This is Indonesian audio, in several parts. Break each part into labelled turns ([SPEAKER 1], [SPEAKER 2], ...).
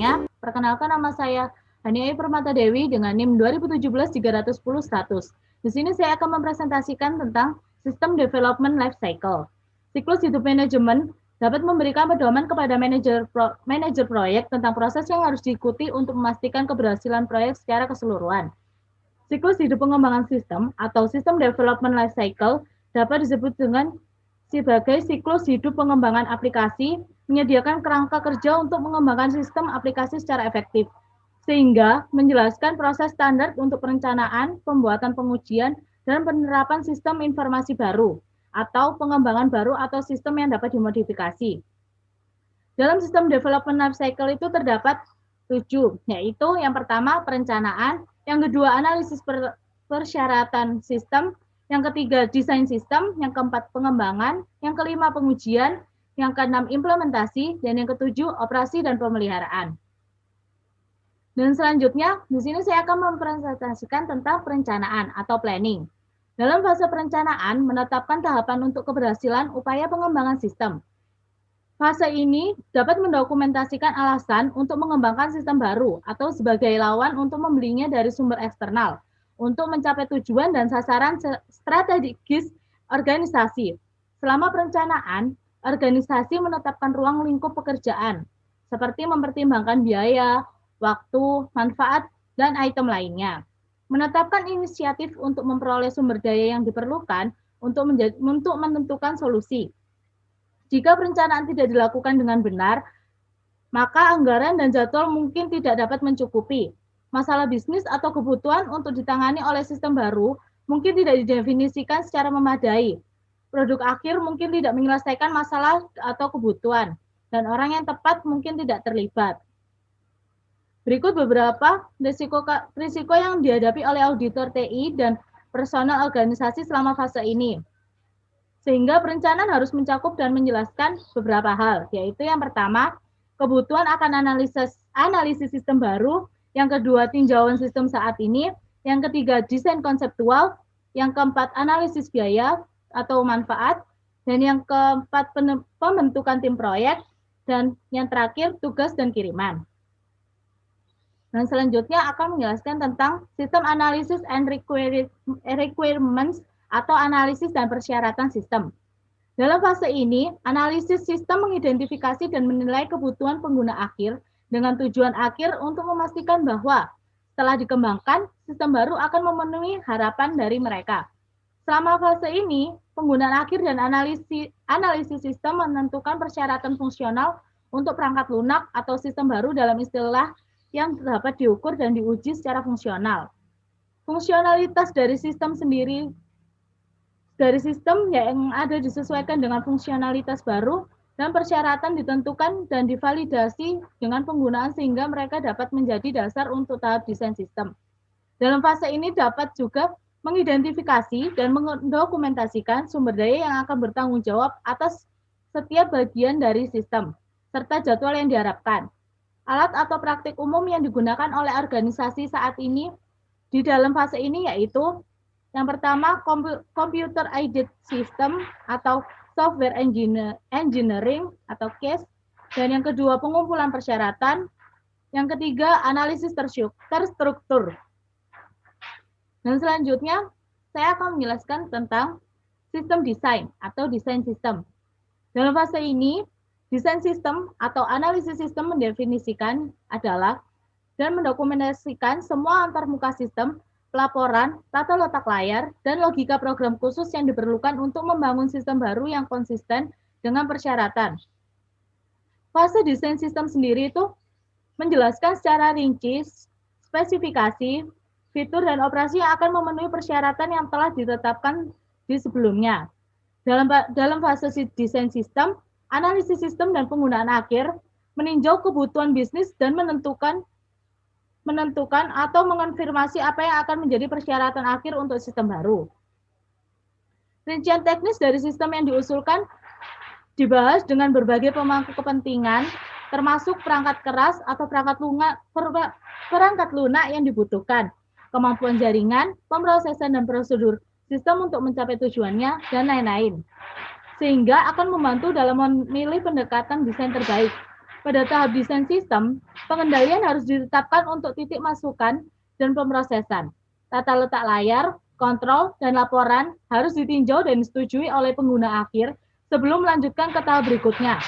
[SPEAKER 1] semuanya. Perkenalkan, nama saya Haniai Permata Dewi dengan NIM 2017-310-100. Di sini saya akan mempresentasikan tentang Sistem Development Life Cycle. Siklus hidup manajemen dapat memberikan pedoman kepada manajer proyek tentang proses yang harus diikuti untuk memastikan keberhasilan proyek secara keseluruhan. Siklus hidup pengembangan sistem atau System Development Life Cycle dapat disebut dengan sebagai siklus hidup pengembangan aplikasi, menyediakan kerangka kerja untuk mengembangkan sistem aplikasi secara efektif, sehingga menjelaskan proses standar untuk perencanaan, pembuatan pengujian, dan penerapan sistem informasi baru, atau pengembangan baru atau sistem yang dapat dimodifikasi. Dalam sistem development life cycle itu terdapat 7, yaitu yang pertama perencanaan, yang kedua analisis persyaratan sistem, yang ketiga desain sistem, yang keempat pengembangan, yang kelima pengujian, yang keenam implementasi, dan yang ketujuh operasi dan pemeliharaan. Dan selanjutnya, di sini saya akan mempresentasikan tentang perencanaan atau planning. Dalam fase perencanaan, menetapkan tahapan untuk keberhasilan upaya pengembangan sistem. Fase ini dapat mendokumentasikan alasan untuk mengembangkan sistem baru atau sebagai lawan untuk membelinya dari sumber eksternal untuk mencapai tujuan dan sasaran strategis organisasi. Selama perencanaan, organisasi menetapkan ruang lingkup pekerjaan, seperti mempertimbangkan biaya, waktu, manfaat, dan item lainnya. Menetapkan inisiatif untuk memperoleh sumber daya yang diperlukan untuk menentukan solusi. Jika perencanaan tidak dilakukan dengan benar, maka anggaran dan jadwal mungkin tidak dapat mencukupi. Masalah bisnis atau kebutuhan untuk ditangani oleh sistem baru mungkin tidak didefinisikan secara memadai. Produk akhir mungkin tidak menyelesaikan masalah atau kebutuhan, dan orang yang tepat mungkin tidak terlibat. Berikut beberapa risiko yang dihadapi oleh auditor TI dan personel organisasi selama fase ini. Sehingga perencanaan harus mencakup dan menjelaskan beberapa hal, yaitu yang pertama, kebutuhan akan analisis sistem baru, yang kedua, tinjauan sistem saat ini, yang ketiga, desain konseptual, yang keempat, analisis biaya atau manfaat, dan yang keempat, pembentukan tim proyek, dan yang terakhir, tugas dan kiriman. Dan selanjutnya akan menjelaskan tentang sistem analysis and requirements atau analisis dan persyaratan sistem. Dalam fase ini, analisis sistem mengidentifikasi dan menilai kebutuhan pengguna akhir dengan tujuan akhir untuk memastikan bahwa setelah dikembangkan, sistem baru akan memenuhi harapan dari mereka. Selama fase ini, penggunaan akhir dan analisis sistem menentukan persyaratan fungsional untuk perangkat lunak atau sistem baru dalam istilah yang dapat diukur dan diuji secara fungsional. Fungsionalitas dari sistem yang ada disesuaikan dengan fungsionalitas baru dan persyaratan ditentukan dan divalidasi dengan penggunaan sehingga mereka dapat menjadi dasar untuk tahap desain sistem. Dalam fase ini dapat juga mengidentifikasi dan mendokumentasikan sumber daya yang akan bertanggung jawab atas setiap bagian dari sistem, serta jadwal yang diharapkan. Alat atau praktik umum yang digunakan oleh organisasi saat ini di dalam fase ini yaitu yang pertama, Computer Aided System atau Software Engineering atau CASE, dan yang kedua, pengumpulan persyaratan, yang ketiga, analisis terstruktur. Dan selanjutnya, saya akan menjelaskan tentang sistem desain atau desain sistem. Dalam fase ini, desain sistem atau analisis sistem mendefinisikan adalah dan mendokumentasikan semua antarmuka sistem, pelaporan, tata letak layar, dan logika program khusus yang diperlukan untuk membangun sistem baru yang konsisten dengan persyaratan. Fase desain sistem sendiri itu menjelaskan secara rinci spesifikasi, fitur, dan operasi yang akan memenuhi persyaratan yang telah ditetapkan di sebelumnya. Dalam fase desain sistem, analisis sistem dan penggunaan akhir meninjau kebutuhan bisnis dan menentukan atau mengonfirmasi apa yang akan menjadi persyaratan akhir untuk sistem baru. Rincian teknis dari sistem yang diusulkan dibahas dengan berbagai pemangku kepentingan, termasuk perangkat keras atau perangkat lunak yang dibutuhkan, kemampuan jaringan, pemrosesan dan prosedur sistem untuk mencapai tujuannya, dan lain-lain. Sehingga akan membantu dalam memilih pendekatan desain terbaik. Pada tahap desain sistem, pengendalian harus ditetapkan untuk titik masukan dan pemrosesan. Tata letak layar, kontrol, dan laporan harus ditinjau dan disetujui oleh pengguna akhir sebelum melanjutkan ke tahap berikutnya.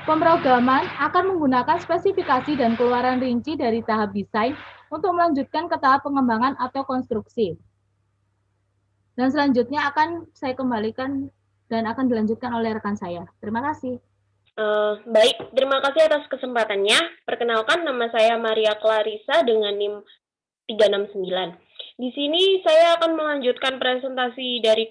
[SPEAKER 1] Pemrograman akan menggunakan spesifikasi dan keluaran rinci dari tahap desain untuk melanjutkan ke tahap pengembangan atau konstruksi. Dan selanjutnya akan saya kembalikan dan akan dilanjutkan oleh rekan saya. Terima kasih.
[SPEAKER 2] Baik, terima kasih atas kesempatannya. Perkenalkan, nama saya Maria Clarissa dengan NIM 369. Di sini saya akan melanjutkan presentasi dari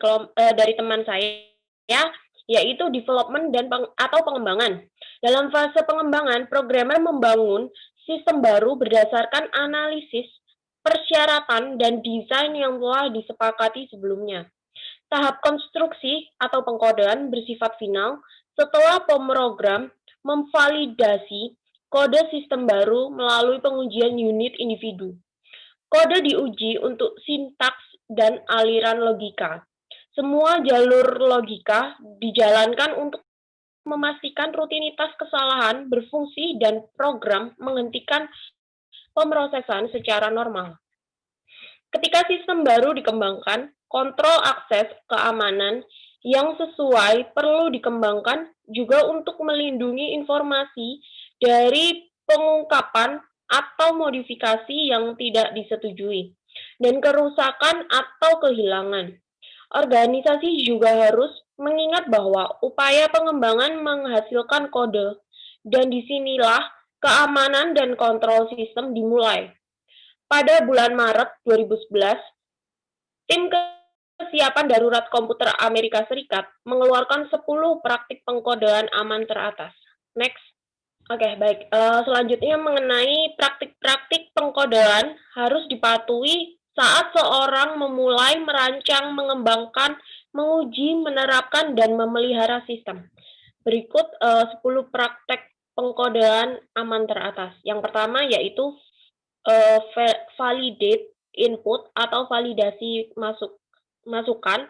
[SPEAKER 2] teman saya, yaitu development atau pengembangan. Dalam fase pengembangan, programmer membangun sistem baru berdasarkan analisis, persyaratan, dan desain yang telah disepakati sebelumnya. Tahap konstruksi atau pengkodean bersifat final setelah pemrogram memvalidasi kode sistem baru melalui pengujian unit individu. Kode diuji untuk sintaks dan aliran logika. Semua jalur logika dijalankan untuk memastikan rutinitas kesalahan berfungsi dan program menghentikan pemrosesan secara normal. Ketika sistem baru dikembangkan, kontrol akses keamanan yang sesuai perlu dikembangkan juga untuk melindungi informasi dari pengungkapan atau modifikasi yang tidak disetujui, dan kerusakan atau kehilangan. Organisasi juga harus mengingat bahwa upaya pengembangan menghasilkan kode, dan disinilah keamanan dan kontrol sistem dimulai. Pada bulan Maret 2011, tim kesiapan darurat komputer Amerika Serikat mengeluarkan 10 praktik pengkodean aman teratas. Next. Oke, baik. Selanjutnya mengenai praktik-praktik pengkodean harus dipatuhi saat seorang memulai merancang, mengembangkan, menguji, menerapkan, dan memelihara sistem. Berikut 10 praktek pengkodean aman teratas. Yang pertama yaitu validate input atau validasi masukan.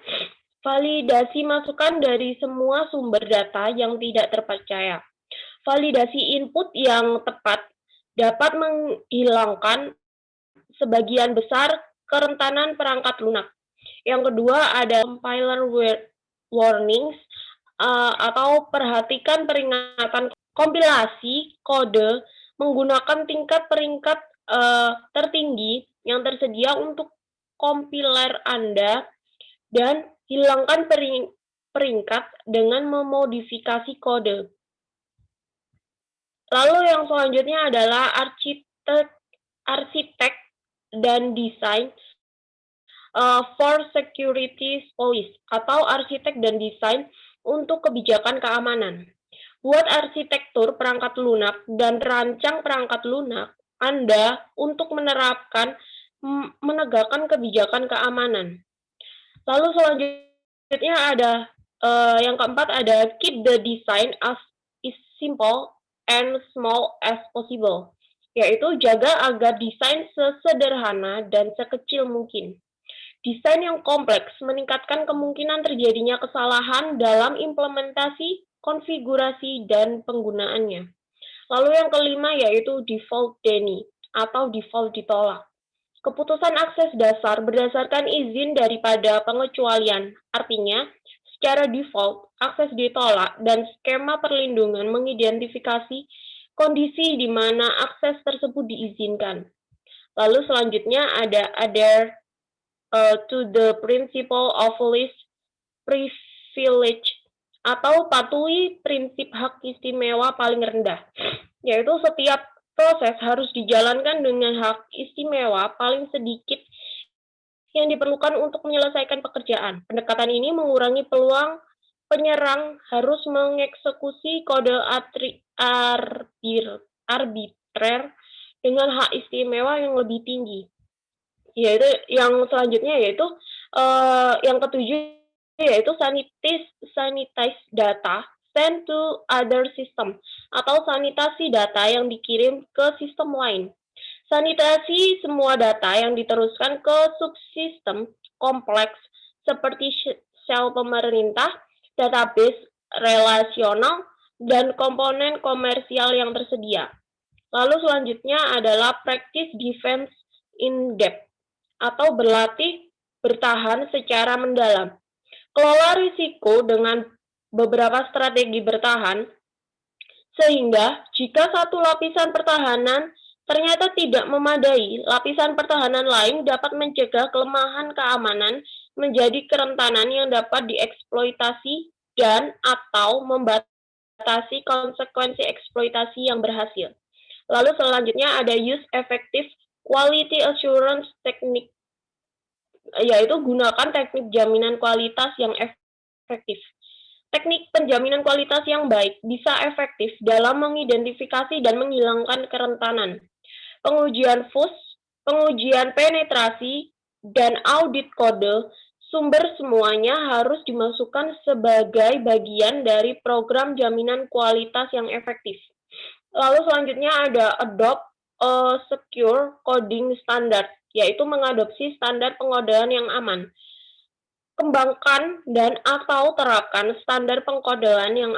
[SPEAKER 2] Validasi masukan dari semua sumber data yang tidak terpercaya. Validasi input yang tepat dapat menghilangkan sebagian besar kerentanan perangkat lunak. Yang kedua ada compiler warnings atau perhatikan peringatan kompilasi kode menggunakan tingkat peringkat tertinggi yang tersedia untuk kompiler Anda dan hilangkan peringkat dengan memodifikasi kode. Lalu yang selanjutnya adalah arsitek dan desain for security policy atau arsitek dan desain untuk kebijakan keamanan. Buat arsitektur perangkat lunak dan rancang perangkat lunak Anda untuk menegakkan kebijakan keamanan. Lalu selanjutnya ada yang keempat ada keep the design as simple and small as possible, yaitu jaga agar desain sesederhana dan sekecil mungkin. Desain yang kompleks meningkatkan kemungkinan terjadinya kesalahan dalam implementasi, konfigurasi, dan penggunaannya. Lalu yang kelima yaitu default deny atau default ditolak. Keputusan akses dasar berdasarkan izin daripada pengecualian, artinya secara default akses ditolak dan skema perlindungan mengidentifikasi kondisi di mana akses tersebut diizinkan. Lalu selanjutnya ada adhere to the principle of least privilege atau patuhi prinsip hak istimewa paling rendah, yaitu setiap proses harus dijalankan dengan hak istimewa paling sedikit yang diperlukan untuk menyelesaikan pekerjaan. Pendekatan ini mengurangi peluang penyerang harus mengeksekusi kode arbitrer dengan hak istimewa yang lebih tinggi. Yaitu yang selanjutnya yaitu yang ketujuh yaitu sanitize data send to other system atau sanitasi data yang dikirim ke sistem lain. Sanitasi semua data yang diteruskan ke subsistem kompleks seperti sel pemerintah, database relasional, dan komponen komersial yang tersedia. Lalu selanjutnya adalah practice defense in depth atau berlatih bertahan secara mendalam. Kelola risiko dengan beberapa strategi bertahan, sehingga jika satu lapisan pertahanan ternyata tidak memadai, lapisan pertahanan lain dapat mencegah kelemahan keamanan menjadi kerentanan yang dapat dieksploitasi dan atau membatasi konsekuensi eksploitasi yang berhasil. Lalu selanjutnya ada use effective quality assurance teknik, yaitu gunakan teknik jaminan kualitas yang efektif. Teknik penjaminan kualitas yang baik bisa efektif dalam mengidentifikasi dan menghilangkan kerentanan. Pengujian FUS, pengujian penetrasi, dan audit kode sumber semuanya harus dimasukkan sebagai bagian dari program jaminan kualitas yang efektif. Lalu selanjutnya ada adopt a secure coding standard, yaitu mengadopsi standar pengodean yang aman. Kembangkan dan atau terapkan standar pengkodean yang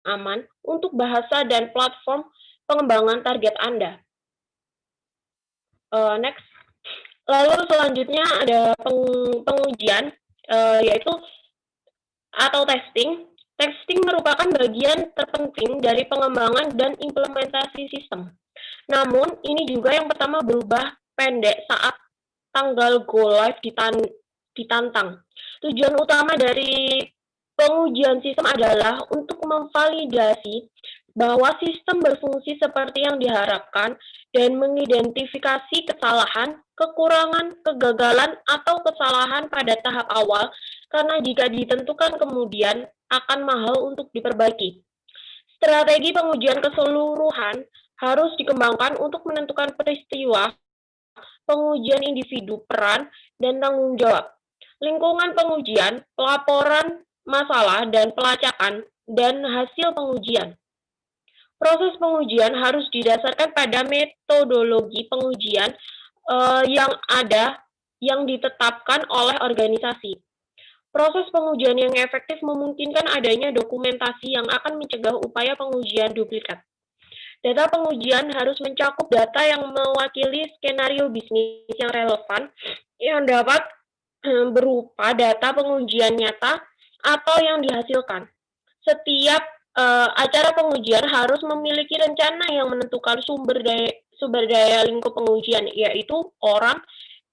[SPEAKER 2] aman untuk bahasa dan platform pengembangan target Anda. Next. Lalu selanjutnya ada pengujian, yaitu atau testing. Testing merupakan bagian terpenting dari pengembangan dan implementasi sistem. Namun, ini juga yang pertama berubah pendek saat tanggal go live ditantang. Tujuan utama dari pengujian sistem adalah untuk memvalidasi bahwa sistem berfungsi seperti yang diharapkan dan mengidentifikasi kesalahan, kekurangan, kegagalan, atau kesalahan pada tahap awal, karena jika ditentukan kemudian akan mahal untuk diperbaiki. Strategi pengujian keseluruhan harus dikembangkan untuk menentukan peristiwa, pengujian individu, peran, dan tanggung jawab. Lingkungan pengujian, pelaporan masalah dan pelacakan, dan hasil pengujian. Proses pengujian harus didasarkan pada metodologi pengujian yang ditetapkan oleh organisasi. Proses pengujian yang efektif memungkinkan adanya dokumentasi yang akan mencegah upaya pengujian duplikat. Data pengujian harus mencakup data yang mewakili skenario bisnis yang relevan, yang dapat berupa data pengujian nyata atau yang dihasilkan. Setiap acara pengujian harus memiliki rencana yang menentukan sumber daya lingkup pengujian, yaitu orang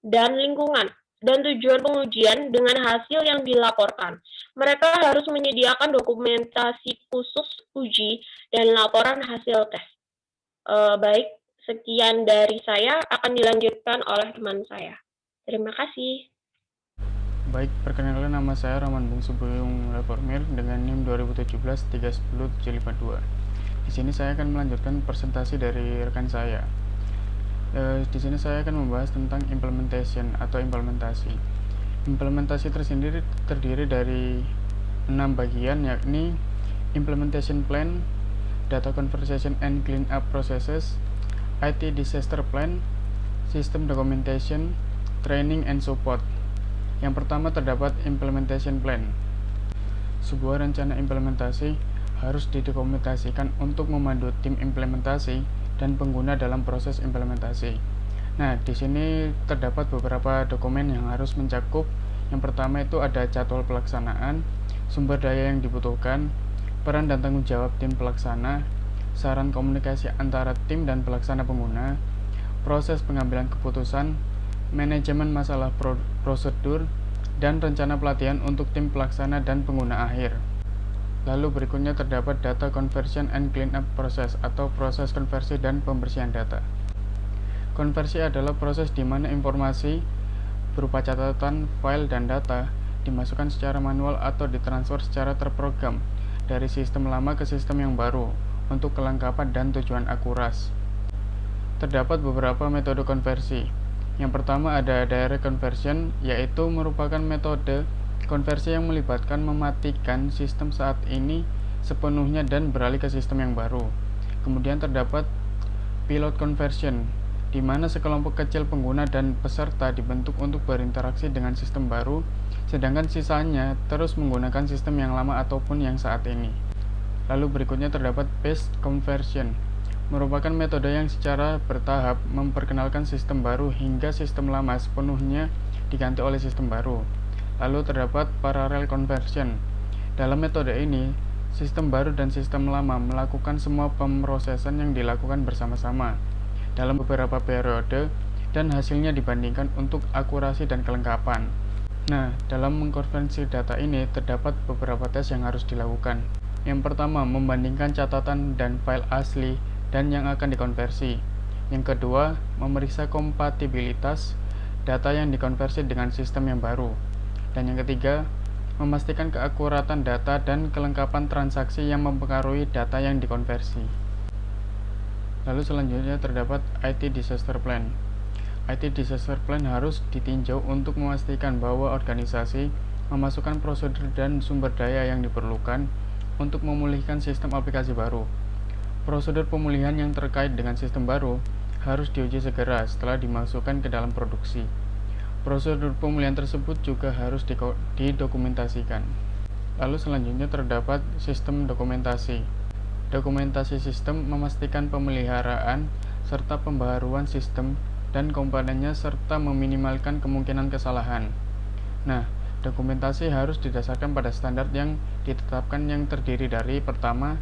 [SPEAKER 2] dan lingkungan, dan tujuan pengujian dengan hasil yang dilaporkan. Mereka harus menyediakan dokumentasi khusus uji dan laporan hasil tes. Baik, sekian dari saya, akan dilanjutkan oleh teman saya. Terima kasih.
[SPEAKER 3] Baik, perkenalkan nama saya Roman Bungsu Buyung Reformir dengan NIM 2017-310-752. Di sini saya akan melanjutkan presentasi dari rekan saya. Di sini saya akan membahas tentang implementation atau implementasi. Implementasi tersendiri terdiri dari 6 bagian, yakni implementation plan, data conversation and clean up processes, IT disaster plan, system documentation, training and support. Yang pertama terdapat implementation plan. Sebuah rencana implementasi harus didokumentasikan untuk memandu tim implementasi dan pengguna dalam proses implementasi. Nah, di sini terdapat beberapa dokumen yang harus mencakup. Yang pertama itu ada jadwal pelaksanaan, sumber daya yang dibutuhkan, peran dan tanggung jawab tim pelaksana, saran komunikasi antara tim dan pelaksana pengguna, proses pengambilan keputusan, manajemen masalah prosedur, dan rencana pelatihan untuk tim pelaksana dan pengguna akhir. Lalu berikutnya terdapat data conversion and clean up process atau proses konversi dan pembersihan data. Konversi adalah proses di mana informasi berupa catatan, file, dan data dimasukkan secara manual atau ditransfer secara terprogram dari sistem lama ke sistem yang baru untuk kelengkapan dan tujuan akuras. Terdapat beberapa metode konversi. Yang pertama ada direct conversion, yaitu merupakan metode konversi yang melibatkan mematikan sistem saat ini sepenuhnya dan beralih ke sistem yang baru. Kemudian terdapat pilot conversion, di mana sekelompok kecil pengguna dan peserta dibentuk untuk berinteraksi dengan sistem baru, sedangkan sisanya terus menggunakan sistem yang lama ataupun yang saat ini. Lalu berikutnya terdapat phase conversion, merupakan metode yang secara bertahap memperkenalkan sistem baru hingga sistem lama sepenuhnya diganti oleh sistem baru. Lalu terdapat parallel conversion. Dalam metode ini, sistem baru dan sistem lama melakukan semua pemrosesan yang dilakukan bersama-sama dalam beberapa periode dan hasilnya dibandingkan untuk akurasi dan kelengkapan. Nah, dalam mengkonversi data ini terdapat beberapa tes yang harus dilakukan. Yang pertama, membandingkan catatan dan file asli dan yang akan dikonversi. Yang kedua, memeriksa kompatibilitas data yang dikonversi dengan sistem yang baru. Dan yang ketiga, memastikan keakuratan data dan kelengkapan transaksi yang mempengaruhi data yang dikonversi. Lalu selanjutnya terdapat IT Disaster Plan. IT Disaster Plan harus ditinjau untuk memastikan bahwa organisasi memasukkan prosedur dan sumber daya yang diperlukan untuk memulihkan sistem aplikasi baru. Prosedur pemulihan yang terkait dengan sistem baru harus diuji segera setelah dimasukkan ke dalam produksi. Prosedur pemulihan tersebut juga harus didokumentasikan. Lalu selanjutnya terdapat sistem dokumentasi. Dokumentasi sistem memastikan pemeliharaan serta pembaharuan sistem dan komponennya serta meminimalkan kemungkinan kesalahan. Nah, dokumentasi harus didasarkan pada standar yang ditetapkan yang terdiri dari pertama,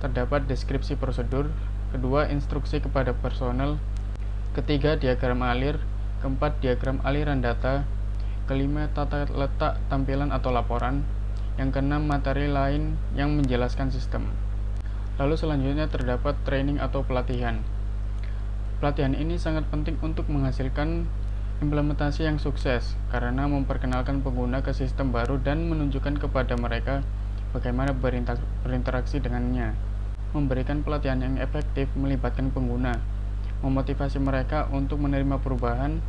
[SPEAKER 3] terdapat deskripsi prosedur, kedua, instruksi kepada personel, ketiga, diagram alir, keempat, diagram aliran data, kelima, tata letak tampilan atau laporan, yang keenam, materi lain yang menjelaskan sistem. Lalu selanjutnya terdapat training atau pelatihan. Pelatihan ini sangat penting untuk menghasilkan implementasi yang sukses karena memperkenalkan pengguna ke sistem baru dan menunjukkan kepada mereka bagaimana berinteraksi dengannya. Memberikan pelatihan yang efektif melibatkan pengguna, memotivasi mereka untuk menerima perubahan,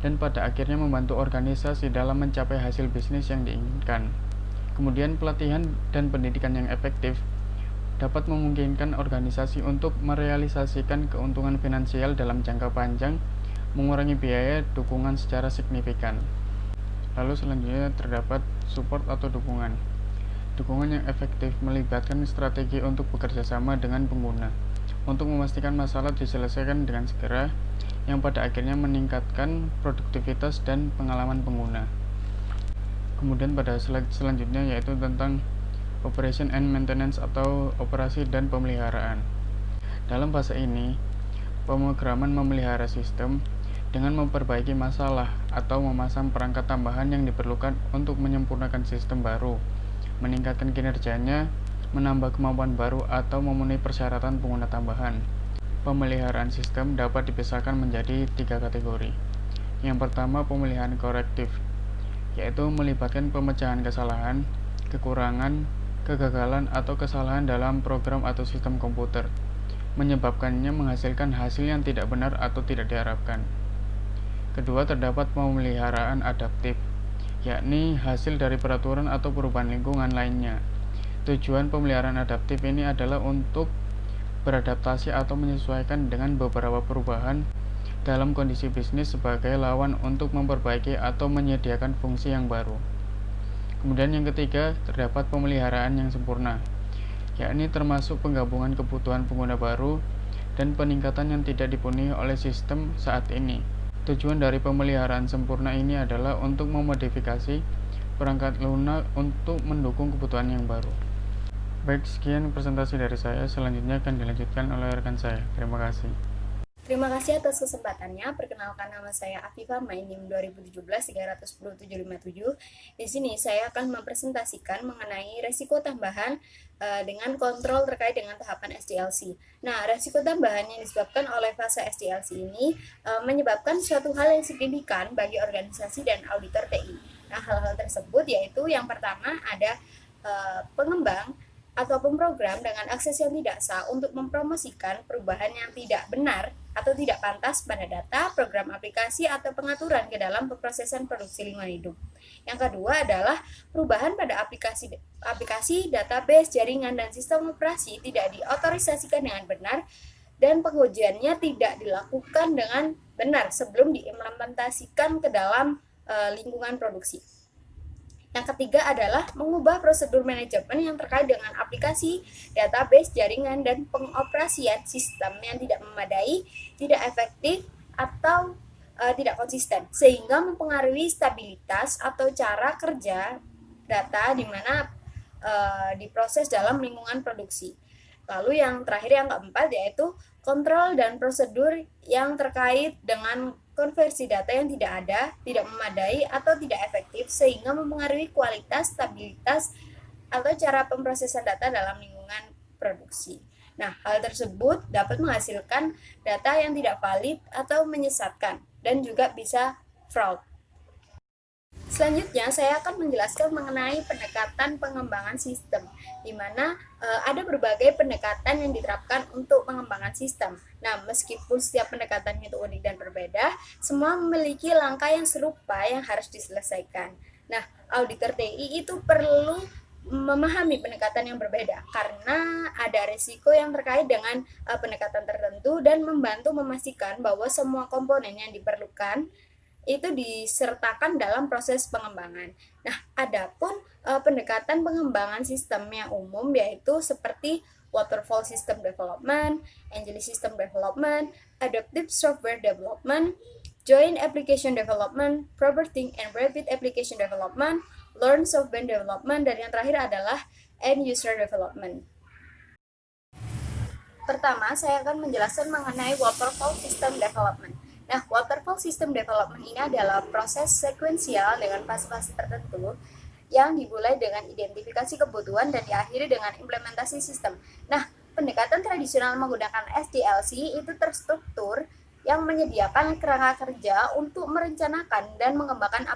[SPEAKER 3] dan pada akhirnya membantu organisasi dalam mencapai hasil bisnis yang diinginkan. Kemudian pelatihan dan pendidikan yang efektif dapat memungkinkan organisasi untuk merealisasikan keuntungan finansial dalam jangka panjang, mengurangi biaya dukungan secara signifikan. Lalu selanjutnya terdapat support atau dukungan. Dukungan yang efektif melibatkan strategi untuk bekerja sama dengan pengguna untuk memastikan masalah diselesaikan dengan segera, yang pada akhirnya meningkatkan produktivitas dan pengalaman pengguna. Kemudian pada slide selanjutnya yaitu tentang Operation and Maintenance atau operasi dan pemeliharaan. Dalam fase ini, pemrograman memelihara sistem dengan memperbaiki masalah atau memasang perangkat tambahan yang diperlukan untuk menyempurnakan sistem baru, meningkatkan kinerjanya, menambah kemampuan baru atau memenuhi persyaratan pengguna tambahan. Pemeliharaan sistem dapat dipisahkan menjadi 3 kategori. Yang pertama, pemeliharaan korektif, yaitu melibatkan pemecahan kesalahan, kekurangan, kegagalan atau kesalahan dalam program atau sistem komputer, menyebabkannya menghasilkan hasil yang tidak benar atau tidak diharapkan. Kedua, terdapat pemeliharaan adaptif, yakni hasil dari peraturan atau perubahan lingkungan lainnya. Tujuan pemeliharaan adaptif ini adalah untuk beradaptasi atau menyesuaikan dengan beberapa perubahan dalam kondisi bisnis sebagai lawan untuk memperbaiki atau menyediakan fungsi yang baru. Kemudian yang ketiga, terdapat pemeliharaan yang sempurna, yakni termasuk penggabungan kebutuhan pengguna baru dan peningkatan yang tidak dipenuhi oleh sistem saat ini. Tujuan dari pemeliharaan sempurna ini adalah untuk memodifikasi perangkat lunak untuk mendukung kebutuhan yang baru. Baik, sekian presentasi dari saya. Selanjutnya akan dilanjutkan oleh rekan saya. Terima kasih.
[SPEAKER 4] Terima kasih atas kesempatannya. Perkenalkan, nama saya Afifah, NIM 2017-310-757. Di sini saya akan mempresentasikan mengenai resiko tambahan dengan kontrol terkait dengan tahapan SDLC. Nah, resiko tambahan yang disebabkan oleh fase SDLC ini menyebabkan suatu hal yang signifikan bagi organisasi dan auditor TI. Nah, hal-hal tersebut yaitu yang pertama ada pengembang atau pemrogram dengan akses yang tidak sah untuk mempromosikan perubahan yang tidak benar atau tidak pantas pada data, program aplikasi, atau pengaturan ke dalam pemrosesan produksi lingkungan hidup. Yang kedua adalah perubahan pada aplikasi, database, jaringan, dan sistem operasi tidak diotorisasikan dengan benar dan pengujiannya tidak dilakukan dengan benar sebelum diimplementasikan ke dalam lingkungan produksi. Yang ketiga adalah mengubah prosedur manajemen yang terkait dengan aplikasi, database, jaringan, dan pengoperasian sistem yang tidak memadai, tidak efektif, atau tidak konsisten, sehingga mempengaruhi stabilitas atau cara kerja data di mana diproses dalam lingkungan produksi. Lalu yang terakhir, yang keempat, yaitu kontrol dan prosedur yang terkait dengan konversi data yang tidak ada, tidak memadai, atau tidak efektif, sehingga mempengaruhi kualitas, stabilitas, atau cara pemrosesan data dalam lingkungan produksi. Nah, hal tersebut dapat menghasilkan data yang tidak valid atau menyesatkan, dan juga bisa fraud. Selanjutnya, saya akan menjelaskan mengenai pendekatan pengembangan sistem, di mana ada berbagai pendekatan yang diterapkan untuk pengembangan sistem. Nah, meskipun setiap pendekatan itu unik dan berbeda, semua memiliki langkah yang serupa yang harus diselesaikan. Nah, auditor TI itu perlu memahami pendekatan yang berbeda karena ada risiko yang terkait dengan pendekatan tertentu dan membantu memastikan bahwa semua komponen yang diperlukan itu disertakan dalam proses pengembangan. Nah, adapun pendekatan pengembangan sistem yang umum yaitu seperti waterfall system development, Agile system development, adaptive software development, joint application development, property and rapid application development, learn software development, dan yang terakhir adalah end user development. Pertama, saya akan menjelaskan mengenai waterfall system development. Nah, waterfall system development ini adalah proses sekuensial dengan fase-fase tertentu yang dimulai dengan identifikasi kebutuhan dan diakhiri dengan implementasi sistem. Nah, pendekatan tradisional menggunakan SDLC itu terstruktur yang menyediakan kerangka kerja untuk merencanakan dan mengembangkan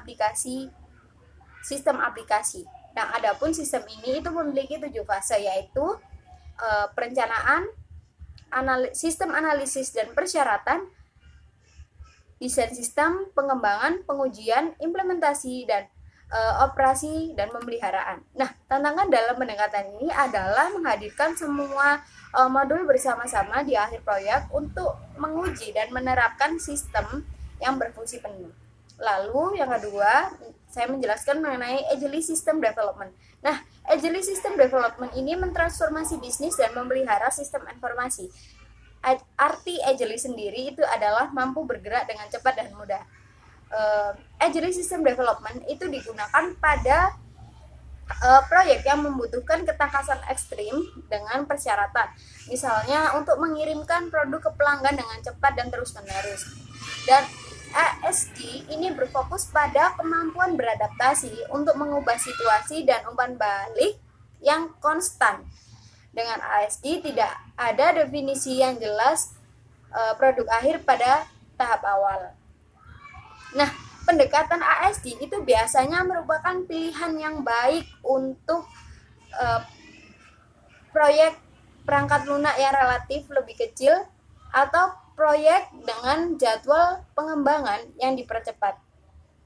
[SPEAKER 4] sistem aplikasi. Nah, adapun sistem ini itu memiliki 7 fase, yaitu perencanaan, sistem analisis dan persyaratan, desain sistem, pengembangan, pengujian, implementasi, dan operasi dan pemeliharaan. Nah, tantangan dalam pendekatan ini adalah menghadirkan semua modul bersama-sama di akhir proyek untuk menguji dan menerapkan sistem yang berfungsi penuh. Lalu yang kedua, saya menjelaskan mengenai Agile System Development. Nah, Agile System Development ini mentransformasi bisnis dan memelihara sistem informasi. Arti Agile sendiri itu adalah mampu bergerak dengan cepat dan mudah. Agile System Development itu digunakan pada proyek yang membutuhkan ketakasan ekstrim dengan persyaratan. Misalnya untuk mengirimkan produk ke pelanggan dengan cepat dan terus-menerus. Dan ASD ini berfokus pada kemampuan beradaptasi untuk mengubah situasi dan umpan balik yang konstan. Dengan ASD tidak ada definisi yang jelas produk akhir pada tahap awal. Nah, pendekatan ASD itu biasanya merupakan pilihan yang baik untuk proyek perangkat lunak yang relatif lebih kecil atau proyek dengan jadwal pengembangan yang dipercepat.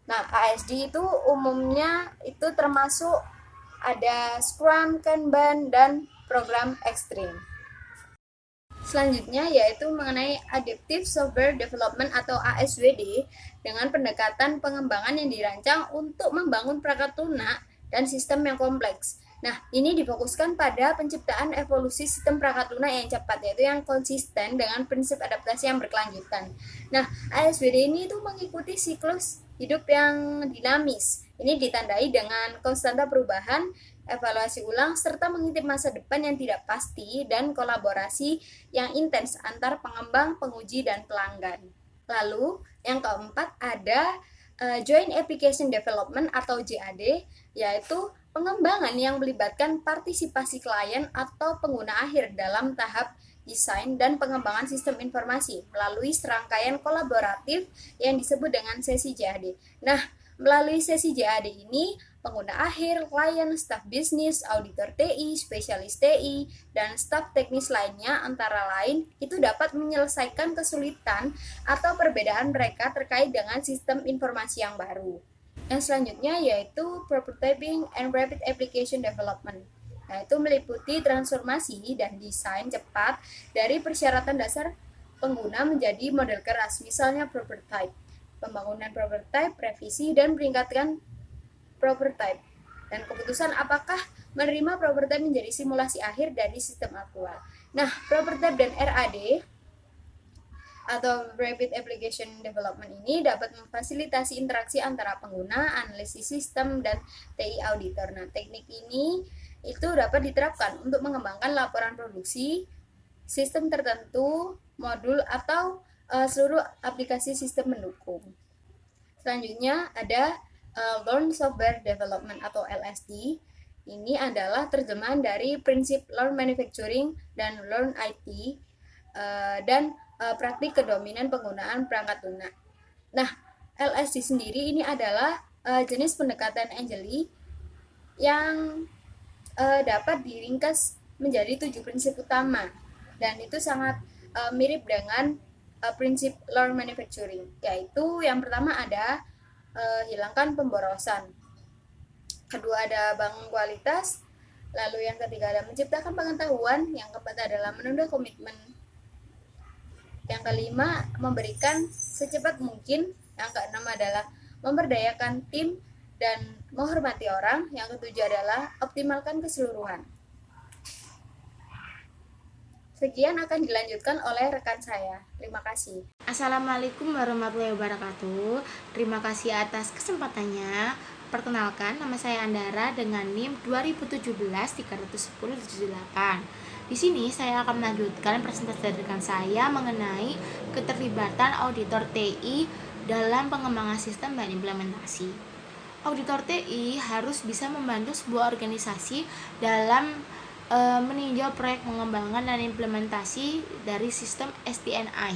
[SPEAKER 4] Nah, ASD itu umumnya itu termasuk ada Scrum, Kanban, dan program ekstrim. Selanjutnya yaitu mengenai Adaptive Software Development atau ASWD dengan pendekatan pengembangan yang dirancang untuk membangun perangkat lunak dan sistem yang kompleks. Nah, ini difokuskan pada penciptaan evolusi sistem perangkat lunak yang cepat, yaitu yang konsisten dengan prinsip adaptasi yang berkelanjutan. Nah, ASWD ini itu mengikuti siklus hidup yang dinamis. Ini ditandai dengan konstanta perubahan, evaluasi ulang, serta mengintip masa depan yang tidak pasti, dan kolaborasi yang intens antar pengembang, penguji, dan pelanggan. Lalu, yang keempat ada Joint Application Development atau JAD, yaitu pengembangan yang melibatkan partisipasi klien atau pengguna akhir dalam tahap desain dan pengembangan sistem informasi melalui serangkaian kolaboratif yang disebut dengan sesi JAD. Nah, melalui sesi JAD ini, pengguna akhir, klien, staf bisnis, auditor TI, spesialis TI, dan staf teknis lainnya antara lain itu dapat menyelesaikan kesulitan atau perbedaan mereka terkait dengan sistem informasi yang baru. Yang selanjutnya yaitu Prototyping and Rapid Application Development. Nah, itu meliputi transformasi dan desain cepat dari persyaratan dasar pengguna menjadi model keras, misalnya prototype. Pembangunan prototype, revisi, dan meningkatkan prototype. dan keputusan apakah menerima prototipe menjadi simulasi akhir dari sistem aktual. Nah, prototipe dan RAD atau Rapid Application Development ini dapat memfasilitasi interaksi antara pengguna, analisis sistem, dan TI auditor. Nah, teknik ini itu dapat diterapkan untuk mengembangkan laporan produksi, sistem tertentu, modul, atau seluruh aplikasi sistem mendukung. Selanjutnya ada Learn Software Development atau LSD. Ini adalah terjemahan dari prinsip Learn Manufacturing dan Learn IT dan praktik kedominan penggunaan perangkat lunak. Nah, LSD sendiri ini adalah jenis pendekatan Angeli yang dapat diringkas menjadi 7 prinsip utama, dan itu sangat mirip dengan prinsip Learn Manufacturing, yaitu yang pertama ada hilangkan pemborosan, kedua ada bangun kualitas, lalu yang ketiga ada menciptakan pengetahuan, yang keempat adalah menunda komitmen, yang kelima memberikan secepat mungkin, yang keenam adalah memberdayakan tim dan menghormati orang, yang ketujuh adalah optimalkan keseluruhan. Sekian akan dilanjutkan oleh rekan saya. Terima kasih.
[SPEAKER 5] Assalamualaikum warahmatullahi wabarakatuh. Terima kasih atas kesempatannya. Perkenalkan, nama saya Andara dengan NIM 2017-310-78. Di sini saya akan melanjutkan presentasi dari rekan saya mengenai keterlibatan auditor TI dalam pengembangan sistem dan implementasi. Auditor TI harus bisa membantu sebuah organisasi dalam meninjau proyek pengembangan dan implementasi dari sistem STNI.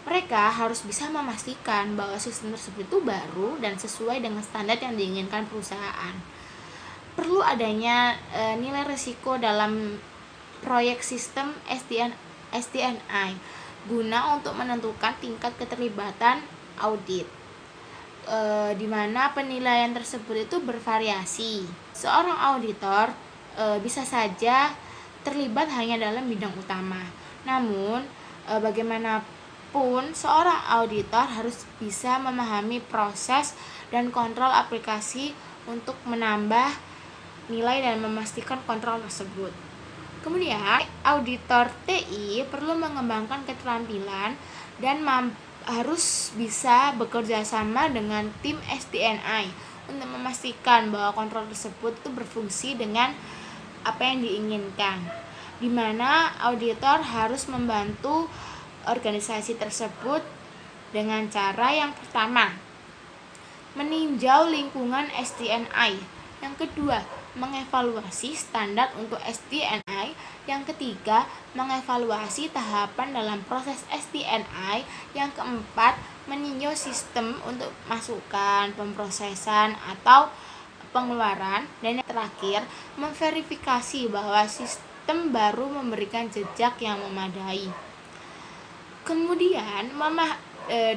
[SPEAKER 5] Mereka harus bisa memastikan bahwa sistem tersebut itu baru dan sesuai dengan standar yang diinginkan perusahaan. Perlu adanya nilai risiko dalam proyek sistem STNI guna untuk menentukan tingkat keterlibatan audit, di mana penilaian tersebut itu bervariasi. Seorang auditor bisa saja terlibat hanya dalam bidang utama. Namun, bagaimanapun seorang auditor harus bisa memahami proses dan kontrol aplikasi untuk menambah nilai dan memastikan kontrol tersebut. Kemudian, auditor TI perlu mengembangkan keterampilan dan harus bisa bekerja sama dengan tim STNI untuk memastikan bahwa kontrol tersebut itu berfungsi dengan apa yang diinginkan, di mana auditor harus membantu organisasi tersebut dengan cara yang pertama, meninjau lingkungan STNI, yang kedua, mengevaluasi standar untuk STNI, yang ketiga, mengevaluasi tahapan dalam proses STNI, yang keempat, meninjau sistem untuk masukan, pemrosesan, atau pengeluaran, dan yang terakhir, memverifikasi bahwa sistem baru memberikan jejak yang memadai. Kemudian,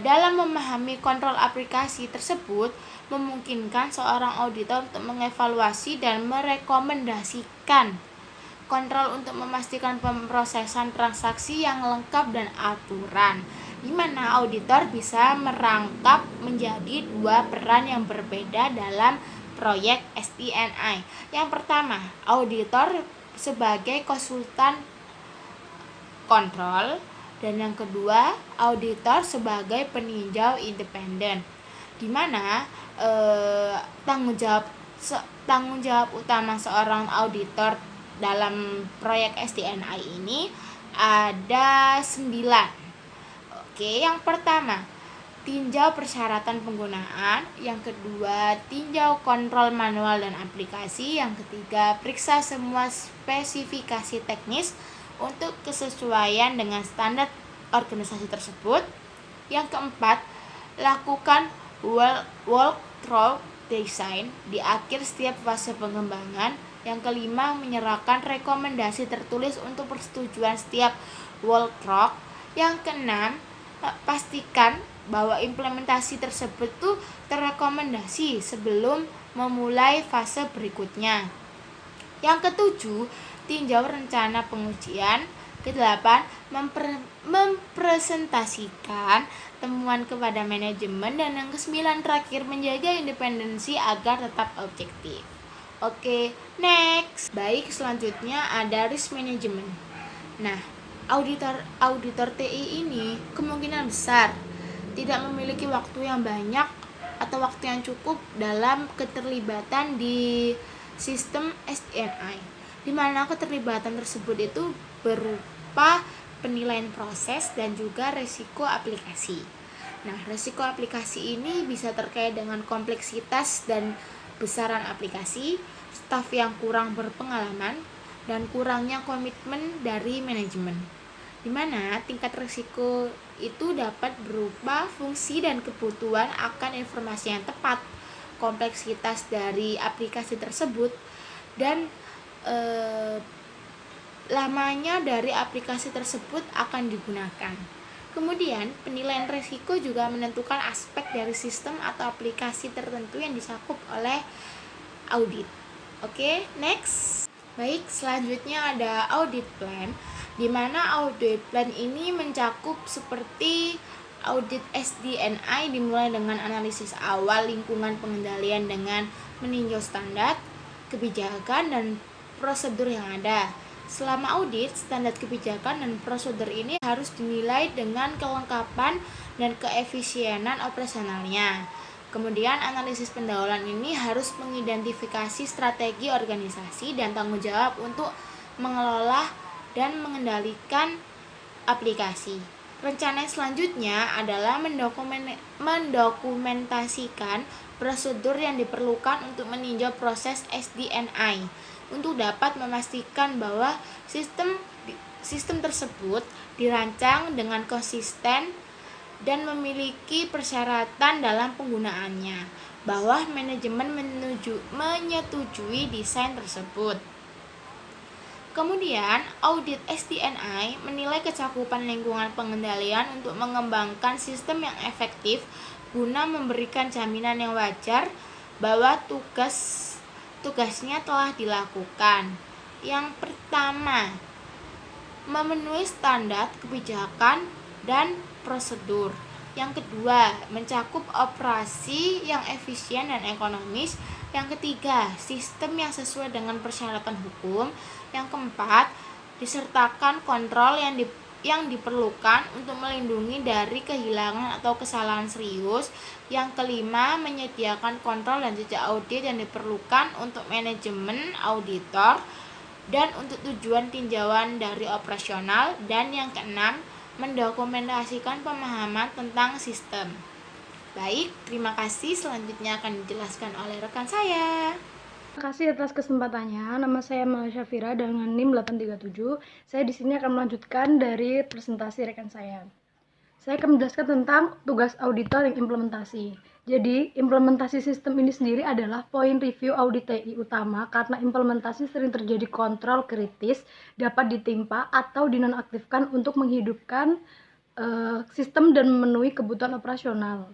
[SPEAKER 5] dalam memahami kontrol aplikasi tersebut, memungkinkan seorang auditor untuk mengevaluasi dan merekomendasikan kontrol untuk memastikan pemrosesan transaksi yang lengkap dan aturan, di mana auditor bisa merangkap menjadi dua peran yang berbeda dalam proyek STNI. Yang pertama, auditor sebagai konsultan kontrol, dan yang kedua, auditor sebagai peninjau independen, di mana tanggung jawab utama seorang auditor dalam proyek STNI ini ada 9. Oke, yang pertama, tinjau persyaratan penggunaan, yang kedua, tinjau kontrol manual dan aplikasi, yang ketiga, periksa semua spesifikasi teknis untuk kesesuaian dengan standar organisasi tersebut, yang keempat, lakukan walkthrough design di akhir setiap fase pengembangan, yang kelima, menyerahkan rekomendasi tertulis untuk persetujuan setiap walkthrough, yang keenam, pastikan bahwa implementasi tersebut tuh terrekomendasi sebelum memulai fase berikutnya. Yang ketujuh, tinjau rencana pengujian. Kedelapan, mempresentasikan temuan kepada manajemen. Dan yang kesembilan terakhir, menjaga independensi agar tetap objektif. Oke, next. Baik, selanjutnya ada risk management. Nah, auditor TI ini kemungkinan besar tidak memiliki waktu yang banyak atau waktu yang cukup dalam keterlibatan di sistem SDNI, di mana keterlibatan tersebut itu berupa penilaian proses dan juga resiko aplikasi. Nah, resiko aplikasi ini bisa terkait dengan kompleksitas dan besaran aplikasi, staf yang kurang berpengalaman, dan kurangnya komitmen dari manajemen, di mana tingkat risiko itu dapat berupa fungsi dan kebutuhan akan informasi yang tepat, kompleksitas dari aplikasi tersebut, dan lamanya dari aplikasi tersebut akan digunakan. Kemudian, penilaian risiko juga menentukan aspek dari sistem atau aplikasi tertentu yang dicakup oleh audit. Oke, next. Baik, selanjutnya ada audit plan, di mana audit plan ini mencakup seperti audit SDNI dimulai dengan analisis awal lingkungan pengendalian dengan meninjau standar, kebijakan, dan prosedur yang ada. Selama audit, standar kebijakan dan prosedur ini harus dinilai dengan kelengkapan dan keefisienan operasionalnya. Kemudian analisis pendahuluan ini harus mengidentifikasi strategi organisasi dan tanggung jawab untuk mengelola dan mengendalikan aplikasi. Rencana selanjutnya adalah mendokumentasikan prosedur yang diperlukan untuk meninjau proses SDNI untuk dapat memastikan bahwa sistem tersebut dirancang dengan konsisten dan memiliki persyaratan dalam penggunaannya, bahwa manajemen menyetujui desain tersebut. Kemudian, audit SDNI menilai kecakupan lingkungan pengendalian untuk mengembangkan sistem yang efektif guna memberikan jaminan yang wajar bahwa tugasnya telah dilakukan. Yang pertama, memenuhi standar kebijakan dan prosedur. Yang kedua, mencakup operasi yang efisien dan ekonomis. Yang ketiga, sistem yang sesuai dengan persyaratan hukum. Yang keempat, disertakan kontrol yang diperlukan untuk melindungi dari kehilangan atau kesalahan serius. Yang kelima, menyediakan kontrol dan jejak audit yang diperlukan untuk manajemen auditor dan untuk tujuan tinjauan dari operasional. Dan yang keenam, mendokumentasikan pemahaman tentang sistem. Baik, terima kasih. Selanjutnya akan dijelaskan oleh rekan saya.
[SPEAKER 6] Terima kasih atas kesempatannya. Nama saya Mala Syafira dengan NIM 837. Saya di sini akan melanjutkan dari presentasi rekan saya. Saya akan menjelaskan tentang tugas auditor yang implementasi. Jadi, implementasi sistem ini sendiri adalah poin review audit TI utama karena implementasi sering terjadi kontrol kritis dapat ditimpa atau dinonaktifkan untuk menghidupkan sistem dan memenuhi kebutuhan operasional.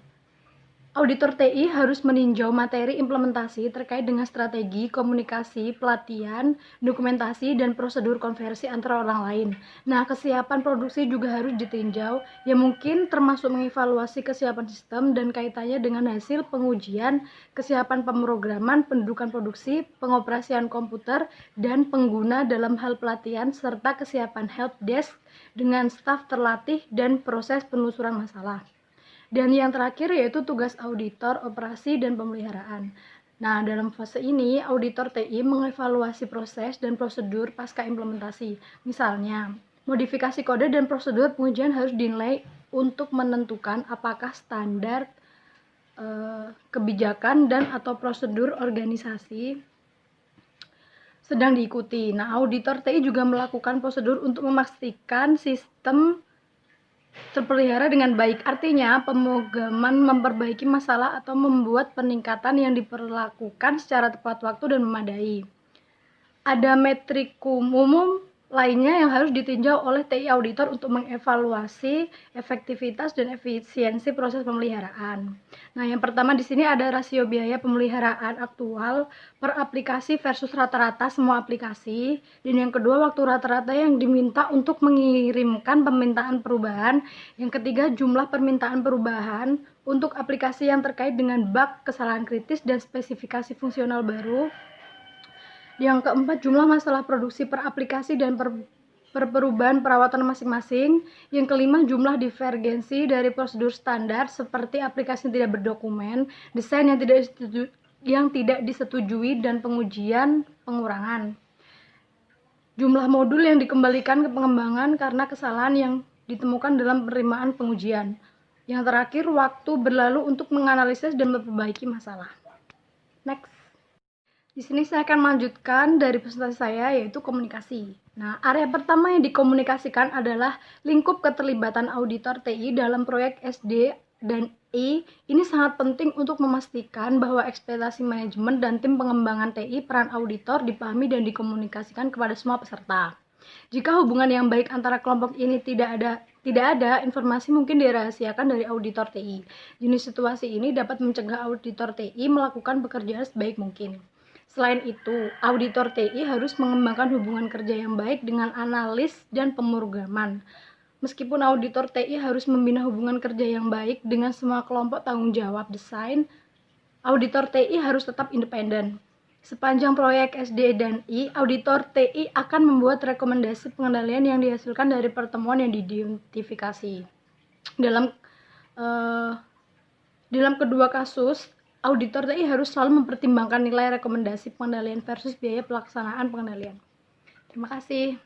[SPEAKER 6] Auditor TI harus meninjau materi implementasi terkait dengan strategi, komunikasi, pelatihan, dokumentasi, dan prosedur konversi antara orang lain. Nah, kesiapan produksi juga harus ditinjau, yang mungkin termasuk mengevaluasi kesiapan sistem dan kaitannya dengan hasil pengujian, kesiapan pemrograman, pendudukan produksi, pengoperasian komputer, dan pengguna dalam hal pelatihan, serta kesiapan helpdesk dengan staf terlatih dan proses penelusuran masalah. Dan yang terakhir yaitu tugas auditor, operasi, dan pemeliharaan. Nah, dalam fase ini, auditor TI mengevaluasi proses dan prosedur pasca implementasi. Misalnya, modifikasi kode dan prosedur pengujian harus dinilai untuk menentukan apakah standar kebijakan dan atau prosedur organisasi sedang diikuti. Nah, auditor TI juga melakukan prosedur untuk memastikan sistem terpelihara dengan baik. Artinya, pemrograman memperbaiki masalah atau membuat peningkatan yang diperlakukan secara tepat waktu dan memadai. Ada metrik umum lainnya yang harus ditinjau oleh TI auditor untuk mengevaluasi efektivitas dan efisiensi proses pemeliharaan. Nah, yang pertama di sini ada rasio biaya pemeliharaan aktual per aplikasi versus rata-rata semua aplikasi. Dan yang kedua, waktu rata-rata yang diminta untuk mengirimkan permintaan perubahan. Yang ketiga, jumlah permintaan perubahan untuk aplikasi yang terkait dengan bug, kesalahan kritis, dan spesifikasi fungsional baru. Yang keempat, jumlah masalah produksi per aplikasi dan per perubahan perawatan masing-masing. Yang kelima, jumlah divergensi dari prosedur standar seperti aplikasi yang tidak berdokumen, desain yang tidak disetujui, dan pengujian pengurangan. Jumlah modul yang dikembalikan ke pengembangan karena kesalahan yang ditemukan dalam penerimaan pengujian. Yang terakhir, waktu berlalu untuk menganalisis dan memperbaiki masalah. Next. Di sini saya akan melanjutkan dari presentasi saya, yaitu komunikasi. Nah, area pertama yang dikomunikasikan adalah lingkup keterlibatan auditor TI dalam proyek SD dan E. Ini sangat penting untuk memastikan bahwa ekspektasi manajemen dan tim pengembangan TI peran auditor dipahami dan dikomunikasikan kepada semua peserta. Jika hubungan yang baik antara kelompok ini tidak ada, informasi mungkin dirahasiakan dari auditor TI. Jenis situasi ini dapat mencegah auditor TI melakukan pekerjaan sebaik mungkin. Selain itu, auditor TI harus mengembangkan hubungan kerja yang baik dengan analis dan pemrograman. Meskipun auditor TI harus membina hubungan kerja yang baik dengan semua kelompok tanggung jawab desain, auditor TI harus tetap independen. Sepanjang proyek SD dan I, auditor TI akan membuat rekomendasi pengendalian yang dihasilkan dari pertemuan yang diidentifikasi. Dalam kedua kasus, auditor TI harus selalu mempertimbangkan nilai rekomendasi pengendalian versus biaya pelaksanaan pengendalian. Terima kasih.